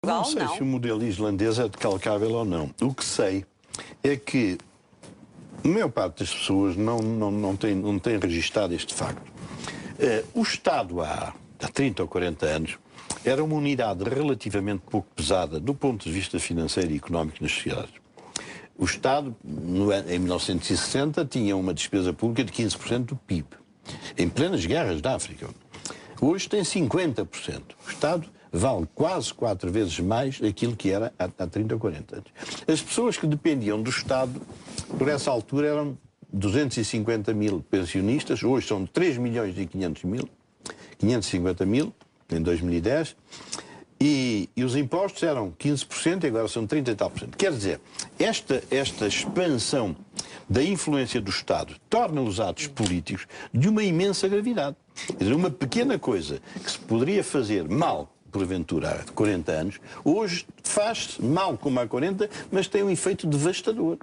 Não sei se o modelo islandês é decalcável ou não. O que sei é que a maior parte das pessoas não tem registado este facto. O Estado, há 30 ou 40 anos, era uma unidade relativamente pouco pesada do ponto de vista financeiro e económico nas sociedades. O Estado, em 1960, tinha uma despesa pública de 15% do PIB, em plenas guerras da África. Hoje tem 50%. O Estado vale quase 4 vezes mais daquilo que era há 30 ou 40 anos. As pessoas que dependiam do Estado, por essa altura, eram 250 mil pensionistas, hoje são 3 milhões e 550 mil, em 2010, e os impostos eram 15% e agora são 30 e tal por cento. Quer dizer, esta expansão da influência do Estado torna os atos políticos de uma imensa gravidade. Quer dizer, uma pequena coisa que se poderia fazer mal, porventura, há 40 anos, hoje faz-se mal como há 40, mas tem um efeito devastador.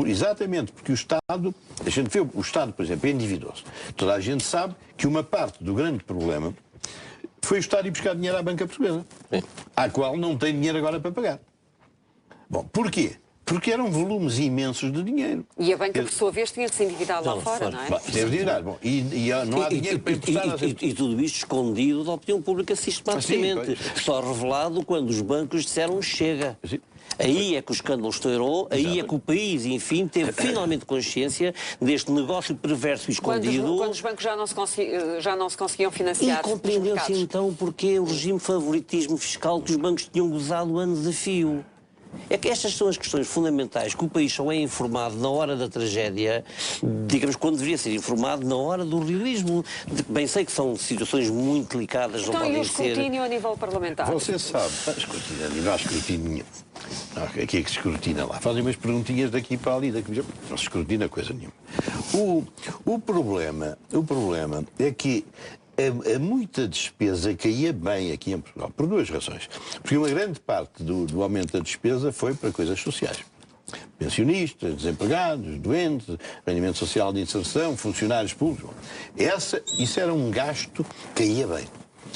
Exatamente porque o Estado, a gente vê o Estado, por exemplo, endividou-se. Toda a gente sabe que uma parte do grande problema foi o Estado ir buscar dinheiro à banca portuguesa, à qual não tem dinheiro agora para pagar. Bom, porquê? Porque eram volumes imensos de dinheiro. E a banca, por sua vez, tinha de se endividar lá fora, não é? Bom, e não há dinheiro para emprestar. E tudo isto escondido da opinião pública sistematicamente. Só revelado quando os bancos disseram chega. Sim. Aí é que o escândalo estourou, aí é que o país, enfim, teve finalmente consciência deste negócio perverso e escondido. Quando os bancos já não se conseguiam financiar. E compreendeu-se então porque o regime de favoritismo fiscal que os bancos tinham gozado anos a fio. É que estas são as questões fundamentais que o país só é informado na hora da tragédia, digamos, quando deveria ser informado na hora do realismo. Bem sei que são situações muito delicadas, então, não podem ser... Então, e o escrutínio a nível parlamentar? Você sabe, não há escrutínio. Aqui é que se escrutina lá. Fazem umas perguntinhas daqui para ali, daqui, não se escrutina coisa nenhuma. O problema é que a muita despesa caía bem aqui em Portugal, por duas razões. Porque uma grande parte do aumento da despesa foi para coisas sociais. Pensionistas, desempregados, doentes, rendimento social de inserção, funcionários públicos. Isso era um gasto que caía bem.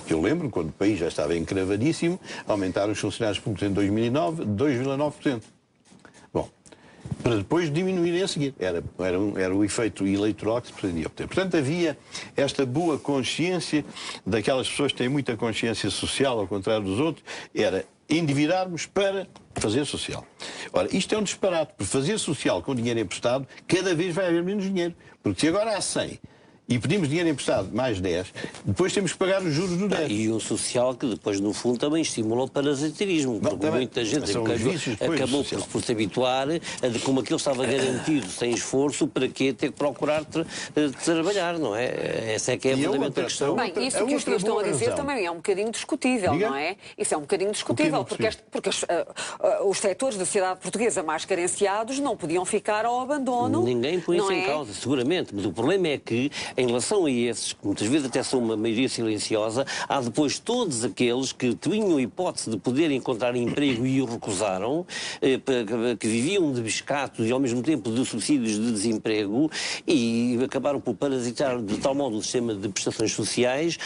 Eu lembro, quando o país já estava encravadíssimo, aumentaram os funcionários públicos em 2009 de 2,9%. Bom, para depois diminuírem a seguir. Era o efeito eleitoral que se pretendia obter. Portanto, havia esta boa consciência daquelas pessoas que têm muita consciência social, ao contrário dos outros, era endividarmos para fazer social. Ora, isto é um disparate, porque fazer social com dinheiro emprestado, cada vez vai haver menos dinheiro. Porque se agora há 100 e pedimos dinheiro emprestado mais 10, depois temos que pagar os juros do 10. E um social que depois, no fundo, também estimula o parasitarismo. Porque muita gente acabou por se habituar a de como aquilo estava garantido sem esforço, para quê ter que procurar trabalhar, não é? Essa é que é a fundamental questão. Bem, isso que os senhores estão a dizer também é um bocadinho discutível, não é? Isso é um bocadinho discutível, porque os setores da sociedade portuguesa mais carenciados não podiam ficar ao abandono. Ninguém põe isso em causa, seguramente, mas o problema é que, em relação a esses, que muitas vezes até são uma maioria silenciosa, há depois todos aqueles que tinham a hipótese de poder encontrar emprego e o recusaram, que viviam de biscatos e ao mesmo tempo de subsídios de desemprego e acabaram por parasitar de tal modo o sistema de prestações sociais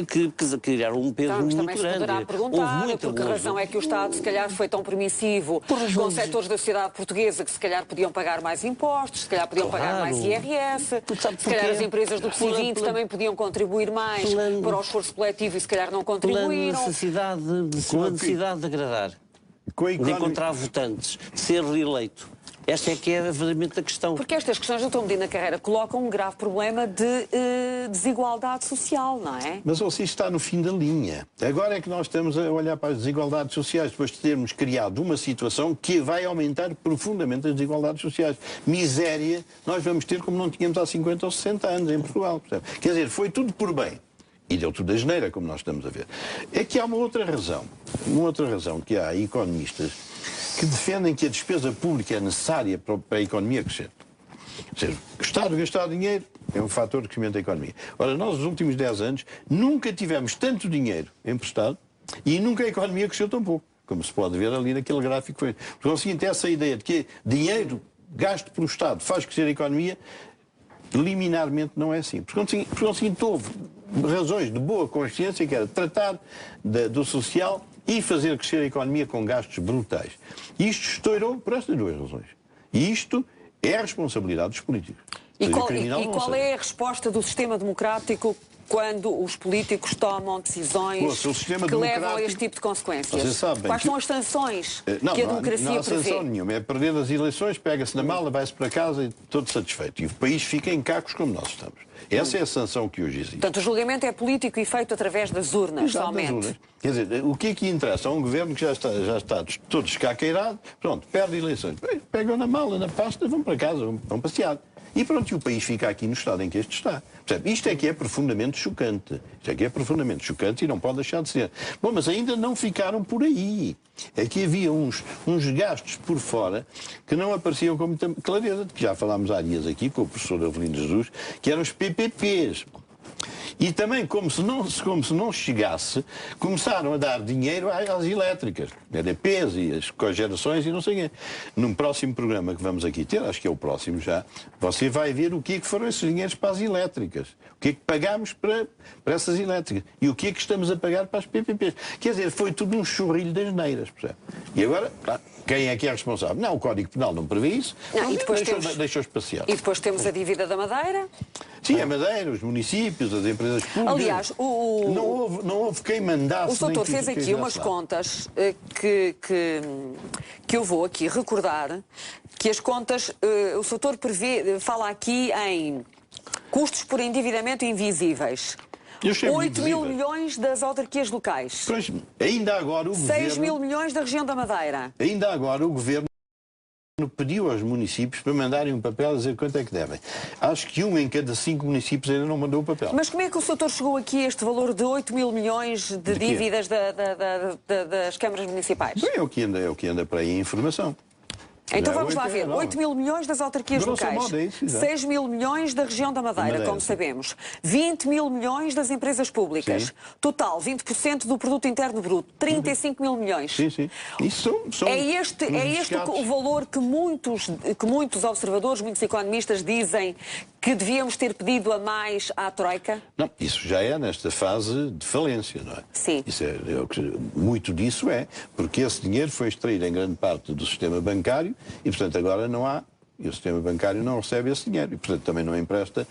que criaram um peso muito grande. Mas também se poderá perguntar por que razão é que o Estado se calhar foi tão permissivo com setores da sociedade portuguesa que se calhar podiam pagar mais impostos, se calhar podiam pagar mais IRS, se calhar as empresas do PSI 20 também podiam contribuir mais para o esforço coletivo e se calhar não contribuíram. Pela necessidade de agradar, de encontrar votantes, de ser reeleito. Esta é que é verdadeiramente a questão. Porque estas questões do Dr. Medina Carreira colocam um grave problema de desigualdade social, não é? Mas isso está no fim da linha. Agora é que nós estamos a olhar para as desigualdades sociais, depois de termos criado uma situação que vai aumentar profundamente as desigualdades sociais. Miséria nós vamos ter como não tínhamos há 50 ou 60 anos em Portugal. Percebe? Quer dizer, foi tudo por bem. E deu tudo a geneira, como nós estamos a ver. É que há uma outra razão que há economistas que defendem que a despesa pública é necessária para a economia crescer. Ou seja, o Estado gastar dinheiro é um fator de crescimento da economia. Ora, nós, nos últimos 10 anos, nunca tivemos tanto dinheiro emprestado e nunca a economia cresceu tão pouco, como se pode ver ali naquele gráfico. Por conseguinte, essa ideia de que dinheiro gasto pelo Estado faz crescer a economia, liminarmente não é assim. Por conseguinte, houve razões de boa consciência, que era tratar do social e fazer crescer a economia com gastos brutais. Isto estourou por estas duas razões. E isto é a responsabilidade dos políticos. E qual é a resposta do sistema democrático quando os políticos tomam decisões que levam a este tipo de consequências? Quais são as sanções que a democracia prevê? Não há sanção nenhuma. É perder as eleições, pega-se na mala, vai-se para casa e todo satisfeito. E o país fica em cacos como nós estamos. Essa é a sanção que hoje existe. Portanto, o julgamento é político e feito através das urnas, somente. Quer dizer, o que é que interessa a um governo que já está todo escaqueirado, pronto, perde eleições. Pegam na mala, na pasta, vão para casa, vão passear. E pronto, e o país fica aqui no estado em que este está. Percebe? Isto é que é profundamente chocante. Isto é que é profundamente chocante e não pode deixar de ser. Bom, mas ainda não ficaram por aí. É que havia uns gastos por fora que não apareciam com muita clareza, de que já falámos há dias aqui com o professor Avelino Jesus, que eram os PPPs. E também, como se não chegasse, começaram a dar dinheiro às elétricas, EDPs e as cogerações e não sei o quê. Num próximo programa que vamos aqui ter, acho que é o próximo já, você vai ver o que é que foram esses dinheiros para as elétricas. O que é que pagámos para essas elétricas. E o que é que estamos a pagar para as PPPs. Quer dizer, foi tudo um churrilho das neiras, percebe? E agora, quem é que é responsável? Não, o Código Penal não prevê isso, deixou espaciar. E depois temos a dívida da Madeira? Sim, a Madeira, os municípios, as empresas públicas. Aliás, não houve quem mandasse. O doutor fez aqui umas contas que eu vou aqui recordar, que as contas, o doutor fala aqui em custos por endividamento invisíveis. 8 mil milhões das autarquias locais. Pois, ainda agora o 6 mil milhões da região da Madeira. Ainda agora o governo pediu aos municípios para mandarem um papel a dizer quanto é que devem. Acho que 1 em cada 5 municípios ainda não mandou o papel. Mas como é que o doutor chegou aqui a este valor de 8 mil milhões de dívidas das câmaras municipais? Bem, é o que anda para aí a informação. Então vamos lá ver, 8 mil milhões das autarquias locais, 6 mil milhões da região da Madeira, como sabemos, 20 mil milhões das empresas públicas, sim. Total 20% do produto interno bruto, 35 mil milhões. Sim, sim. Isso são é este o valor que muitos observadores, muitos economistas dizem que devíamos ter pedido a mais à Troika? Não, isso já é nesta fase de falência, não é? Sim. Muito disso é, porque esse dinheiro foi extraído em grande parte do sistema bancário e, portanto, agora não há, e o sistema bancário não recebe esse dinheiro e, portanto, também não empresta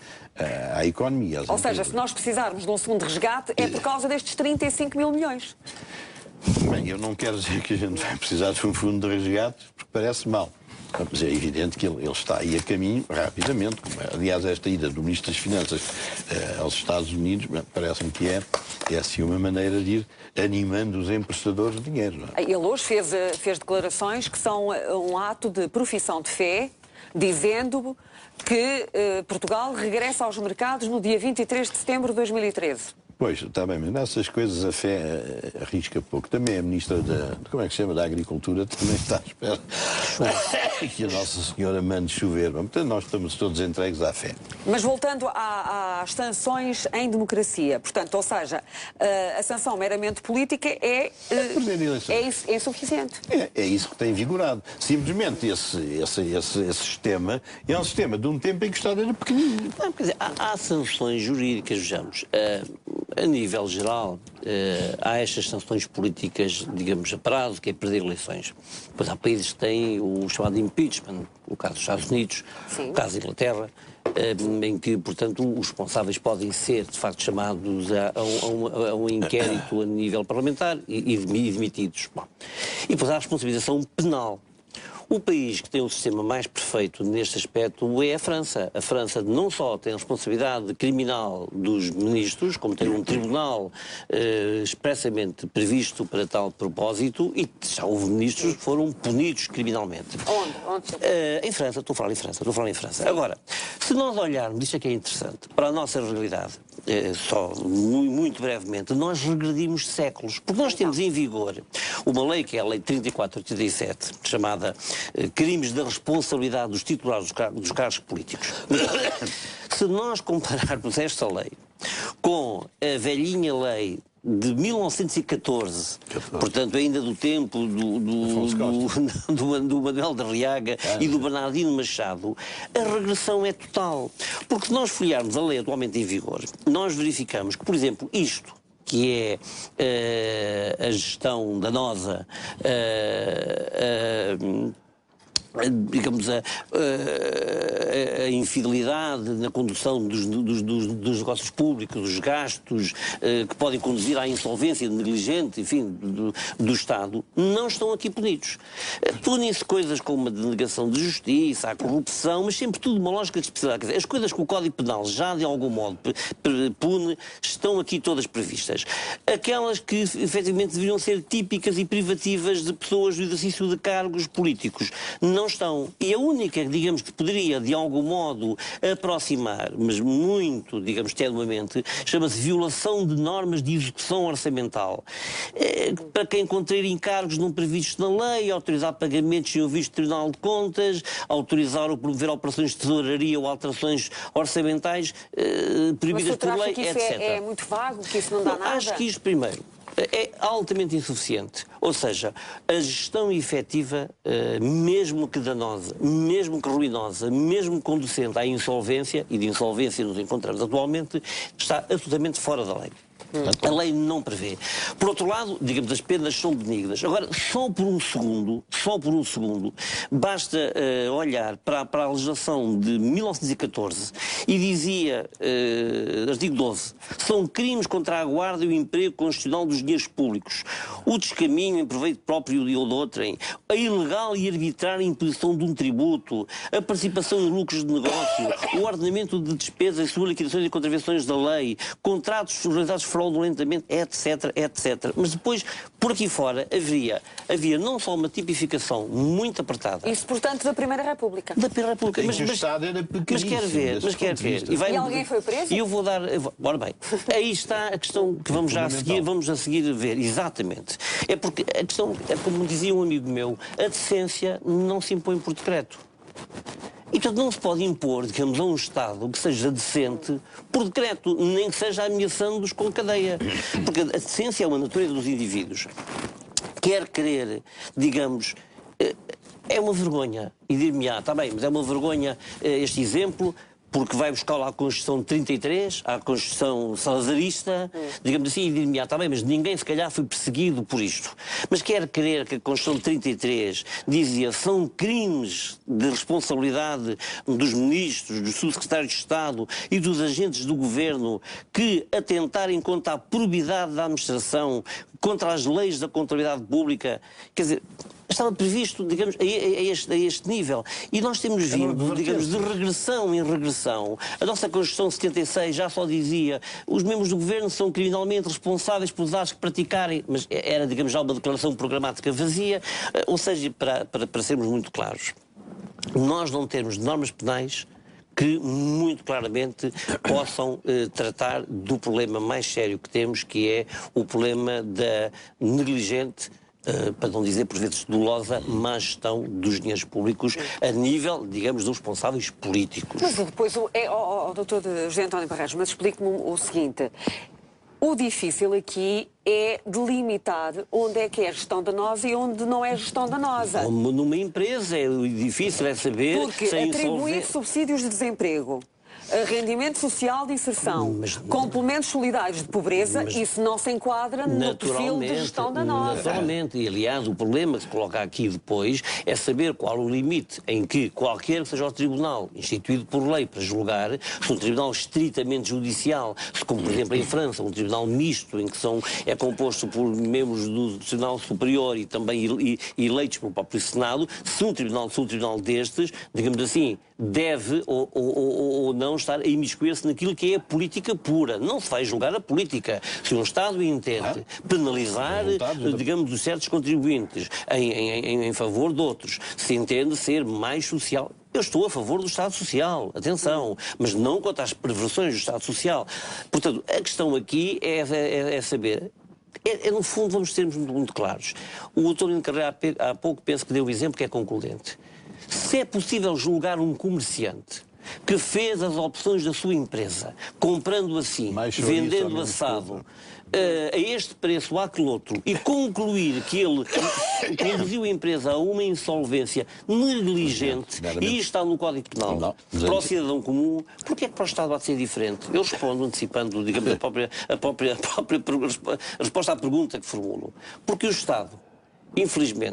à economia. Ou seja, se nós precisarmos de um segundo resgate, é por causa destes 35 mil milhões. Bem, eu não quero dizer que a gente vai precisar de um fundo de resgate, porque parece mal. Mas é evidente que ele está aí a caminho rapidamente. Aliás, esta ida do Ministro das Finanças aos Estados Unidos parece-me que é assim uma maneira de ir animando os emprestadores de dinheiro. Não é? Ele hoje fez declarações que são um ato de profissão de fé, dizendo que Portugal regressa aos mercados no dia 23 de setembro de 2013. Pois, está bem, mas nessas coisas a fé arrisca pouco. Também a Ministra como é que se chama, da Agricultura também está à espera que a Nossa Senhora mande chover. Portanto, nós estamos todos entregues à fé. Mas voltando às sanções em democracia, portanto, ou seja, a sanção meramente política é insuficiente. É isso que tem vigorado. Simplesmente esse sistema é um sistema de um tempo em que o Estado era pequenino. Não, quer dizer, há sanções jurídicas, vejamos. A nível geral, há estas sanções políticas, digamos, a prazo, que é perder eleições. Depois há países que têm o chamado impeachment, o caso dos Estados Unidos, sim. O caso da Inglaterra, em que, portanto, os responsáveis podem ser, de facto, chamados a um inquérito a nível parlamentar e demitidos. Bom. E depois há a responsabilização penal. O país que tem o sistema mais perfeito neste aspecto é a França. A França não só tem a responsabilidade criminal dos ministros, como tem um tribunal expressamente previsto para tal propósito, e já houve ministros que foram punidos criminalmente. Onde? Em França, estou a falar em França. Agora, se nós olharmos, isto é que é interessante, para a nossa realidade, só muito brevemente, nós regredimos séculos, porque nós temos em vigor uma lei que é a Lei 3487, chamada Crimes da Responsabilidade dos Titulares dos Cargos Políticos. Se nós compararmos esta lei com a velhinha lei de 1914, portanto ainda do tempo do Manuel de Arriaga e do Bernardino Machado, a regressão é total. Porque se nós folhearmos a lei atualmente em vigor, nós verificamos que, por exemplo, isto, que é a gestão danosa, digamos, a infidelidade na condução dos negócios públicos, dos gastos que podem conduzir à insolvência negligente, enfim, do Estado, não estão aqui punidos. Punem-se coisas como a denegação de justiça, a corrupção, mas sempre tudo uma lógica de especialidade. Quer dizer, as coisas que o Código Penal já de algum modo pune estão aqui todas previstas. Aquelas que efetivamente deveriam ser típicas e privativas de pessoas do exercício de cargos políticos não estão. E a única, digamos, que poderia, de algum modo, aproximar, mas muito, digamos, tenuamente, chama-se violação de normas de execução orçamental. Para quem contrair encargos não previstos na lei, autorizar pagamentos sem o visto do Tribunal de Contas, autorizar ou promover operações de tesouraria ou alterações orçamentais proibidas por lei, etc. Mas é muito vago, que isso não dá nada? Acho que isto, primeiro, é altamente insuficiente. Ou seja, a gestão efetiva, mesmo que danosa, mesmo que ruinosa, mesmo conducente à insolvência, e de insolvência nos encontramos atualmente, está absolutamente fora da lei. A lei não prevê. Por outro lado, digamos, as penas são benignas. Agora, só por um segundo, basta olhar para a legislação de 1914 e dizia, artigo 12, são crimes contra a guarda e o emprego constitucional dos dinheiros públicos, o descaminho em proveito próprio ou de outrem, a ilegal e arbitrária imposição de um tributo, a participação em lucros de negócio, o ordenamento de despesas e liquidações e contravenções da lei, contratos realizados fraudulentamente, etc, etc. Mas depois, por aqui fora, havia não só uma tipificação muito apertada. Isso, portanto, da Primeira República. Da Primeira República. Mas o Estado era pequeníssimo. Mas quer ver. E alguém foi preso? E eu vou dar... Ora bem, aí está a questão que vamos a seguir ver. Exatamente. É porque a questão, é como dizia um amigo meu, a decência não se impõe por decreto. E, portanto, não se pode impor, digamos, a um Estado que seja decente por decreto, nem que seja ameaçando-os com cadeia. Porque a decência é uma natureza dos indivíduos. Quer querer, digamos, é uma vergonha. E dir-me, está bem, mas é uma vergonha este exemplo, porque vai buscar lá a Constituição de 33, a Constituição salazarista, digamos assim, e dir-me, está bem, mas ninguém se calhar foi perseguido por isto. Mas quer crer que a Constituição de 33 dizia são crimes de responsabilidade dos ministros, dos subsecretários de Estado e dos agentes do Governo que atentarem contra a probidade da administração, contra as leis da contabilidade pública, quer dizer... Estava previsto, digamos, a este nível. E nós temos vindo, digamos, de regressão em regressão. A nossa Constituição de 76 já só dizia os membros do Governo são criminalmente responsáveis pelos atos que praticarem, mas era, digamos, já uma declaração programática vazia. Ou seja, para sermos muito claros, nós não temos normas penais que muito claramente possam tratar do problema mais sério que temos, que é o problema da negligente, para não dizer por vezes dolosa, má gestão dos dinheiros públicos a nível, digamos, dos responsáveis políticos. Mas depois, doutor José António Barreiros, mas explique-me o seguinte, o difícil aqui é delimitar onde é que é gestão danosa e onde não é gestão danosa. Como numa empresa, o difícil é saber... Porque atribuir subsídios de desemprego, rendimento social de inserção, complementos solidários de pobreza, isso não se enquadra no perfil de gestão danosa. Naturalmente, e aliás o problema que se coloca aqui depois é saber qual o limite em que qualquer que seja o tribunal instituído por lei para julgar, se um tribunal estritamente judicial, se como por exemplo em França, um tribunal misto em que é composto por membros do Tribunal Superior e também eleitos pelo próprio Senado, se um tribunal destes, digamos assim, deve ou não estar a imiscuir-se naquilo que é a política pura. Não se vai julgar a política. Se um Estado entende penalizar, digamos, os certos contribuintes em favor de outros, se entende ser mais social. Eu estou a favor do Estado Social, atenção, mas não quanto às perversões do Estado Social. Portanto, a questão aqui é saber... no fundo, vamos ser muito claros. O António Carreira há pouco penso que deu o exemplo que é concludente. Se é possível julgar um comerciante que que fez as opções da sua empresa, comprando assim, vendendo assado, a este preço, àquele outro, e concluir que ele conduziu a empresa a uma insolvência negligente, e isto está no Código Penal, para o cidadão comum, porque é que para o Estado há de ser diferente? Eu respondo antecipando, digamos, a própria resposta à pergunta que formulo. Porque o Estado, infelizmente,